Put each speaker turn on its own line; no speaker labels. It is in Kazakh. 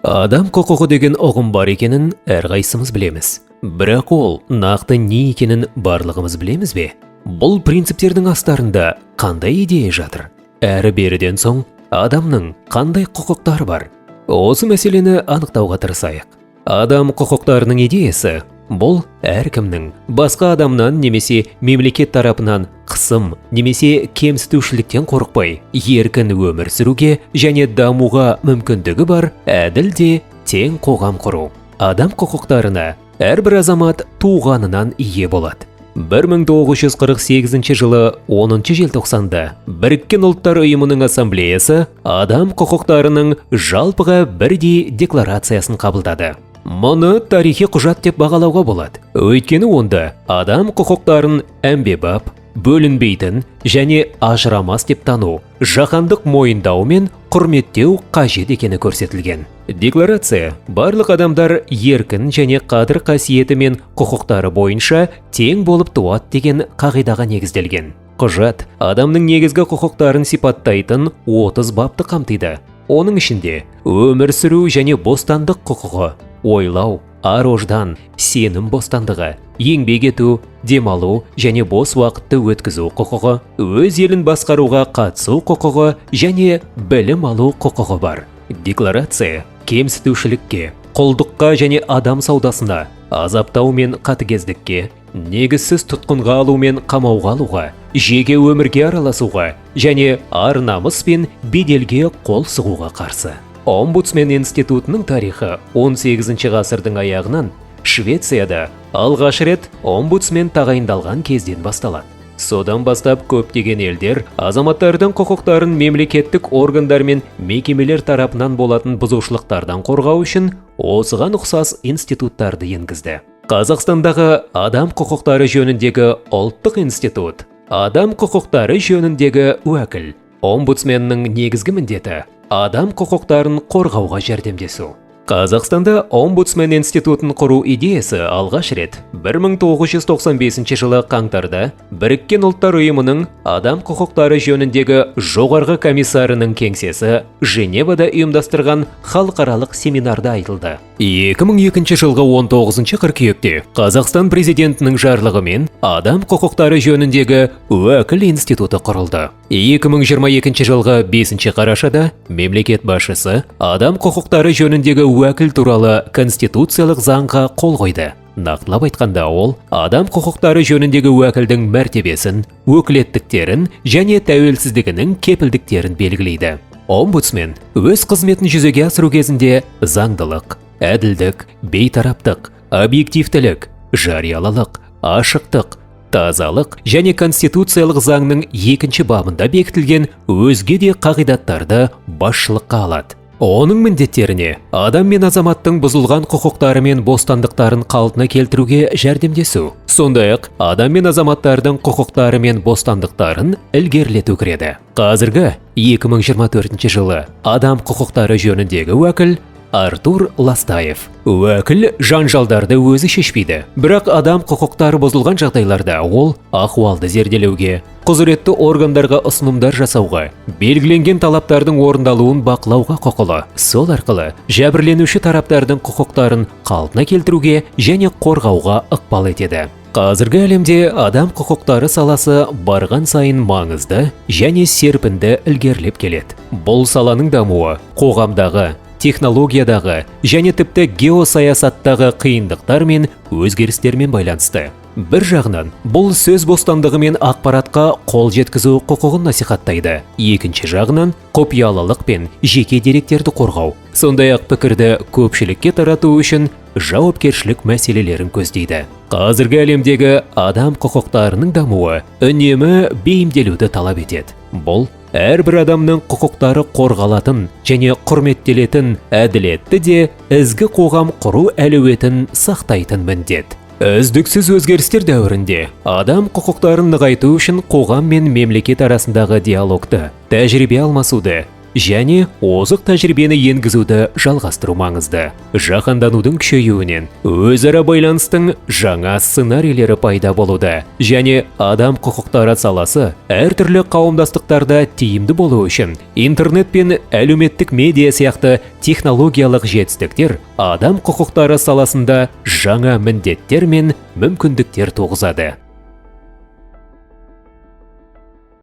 Адам құқығы деген ұғым бар екенін әрқайсымыз білеміз. Бірақ ол нақты не екенін барлығымыз білеміз бе? Бұл принциптердің астарында қандай идея жатыр? Әрі-беріден соң адамның қандай құқықтары бар? Осы мәселені анықтауға тырысайық. Адам құқықтарының идеясы бұл әркімнің басқа адамнан немесе мемлекет тарапынан қысым немесе кемсітушіліктен қорықпай, еркін өмір сүруге және дамуға мүмкіндігі бар әділ де тең қоғам құру. Адам құқықтарына әрбір азамат туғанынан ие болады. 1948 жылы 10 желтоқсанда Біріккен ұлттар ұйымының ассамблеясы адам құқықтарының жалпыға бірдей декларациясын қабылдады. Мұны тарихи құжат деп бағалауға болады. Өйткені онда адам құқықтарын әмбебап, бөлінбейтін және ажырамас деп тану, жаһандық мойындау мен құрметтеу қажет екені көрсетілген. Декларация барлық адамдар еркін және қадір қасиеті мен құқықтары бойынша тең болып туады деген қағидаға негізделген. Құжат адамның негізгі құқықтарын сипаттайтын 30 бапты қамтиды. Оның ішінде өмір сүру және бостандық құқығы, ойлау, ар-ождан, сенім бостандығы, еңбек ету, демалу және бос уақытты өткізу құқығы, өз елін басқаруға қатысу құқығы және білім алу құқығы бар. Декларация кемсітушілікке, құлдыққа және адам саудасына, азаптау мен қатыгездікке, негізсіз тұтқынға алу мен қамауға алуға, жеке өмірге араласуға және ар-намыс пен беделге қол сұғуға қарсы. Омбудсмен институтының тарихы 18 ғасырдың аяғынан Швецияда алғаш рет омбудсмен тағайындалған кезден басталады. Содан бастап көптеген елдер азаматтардың құқықтарын мемлекеттік органдар мен мекемелер тарапынан болатын бұзушылықтардан қорғау үшін осыған ұқсас институттарды енгізді. Қазақстандағы адам құқықтары жөніндегі ұлттық институт, адам құқықтары жөніндегі уәкіл. Омбудсменнің негізгі міндеті адам құқықтарын қорғауға жәрдемдесу. Қазақстанда омбудсмен институтын құру идеясы алғаш рет 1995 жылы қаңтарда Біріккен ұлттар ұйымының адам құқықтары жөніндегі жоғарғы комиссарының кеңсесі Женевада ұйымдастырған халықаралық семинарда айтылды. 2002 жылғы 19 қыркүйекте Қазақстан президентінің жарлығымен адам құқықтары жөніндегі уәкіл институты құрылды. 2022 жылғы 5 қарашада мемлекет басшысы адам құқықтары жөніндегі уәкіл туралы конституциялық заңға қол қойды. Нақтылап айтқанда ол адам құқықтары жөніндегі уәкілдің мәртебесін, өкілеттіктерін және тәуелсіздігінің кепілдіктерін белгілейді. Омбудсмен өз қызметін жүзеге асыру кезінде заңдылық, әділдік, бейтараптық, объективтілік, жариялылық, ашықтық, тазалық және конституциялық заңның 2 бабында бекітілген өзге де қағидаттарды басшылыққа алады. Оның міндеттеріне адам мен азаматтың бұзылған құқықтары мен бостандықтарын қалпына келтіруге жәрдемдесу. Сондай-ақ адам мен азаматтардың құқықтары мен бостандықтарын ілгерілету кіреді. Қазіргі 2024 жылы адам құқықтары жөніндегі уәкіл Артур Ластаев. Уәкіл жанжалдарды өзі шешпейді, бірақ адам құқықтары бұзылған жағдайларда ол ахуалды зерделеуге, құзыретті органдарға ұсынымдар жасауға, белгіленген талаптардың орындалуын бақылауға құқылы. Сол арқылы жәбірленуші тараптардың құқықтарын қалпына келтіруге және қорғауға ықпал етеді. Қазіргі әлемде адам құқықтары саласы барған сайын маңызды және серпінді ілгерілеп келеді. Бұл саланың дамуы қоғамдағы, технологиядағы және тіпті геосаясаттағы қиындықтар мен өзгерістермен байланысты. Бір жағынан, бұл сөз бостандығы мен ақпаратқа қол жеткізу құқығын насихаттайды. Екінші жағынан, құпиялылық пен жеке деректерді қорғау, сондай-ақ пікірді көпшілікке тарату үшін жауапкершілік мәселелерін көздейді. Қазіргі әлемдегі адам құқықтарының дамуы үнемі бейімделуді талап етеді. Бұл әрбір адамның құқықтары қорғалатын және құрметтелетін әділетті де ізгі қоғам құру әлеуетін сақтайтын міндет. Үздіксіз өзгерістер дәуірінде адам құқықтарын нығайту үшін қоғам мен мемлекет арасындағы диалогты, тәжірибе алмасуды, және озық тәжірибені енгізуді жалғастыру маңызды. Жаһанданудың күшеюінен өзара байланыстың жаңа сценарийлері пайда болуда, және адам құқықтары саласы әртүрлі қауымдастықтарда тиімді болу үшін интернет пен әлеуметтік медиа сияқты технологиялық жетістіктер адам құқықтары саласында жаңа міндеттер мен мүмкіндіктер туғызады.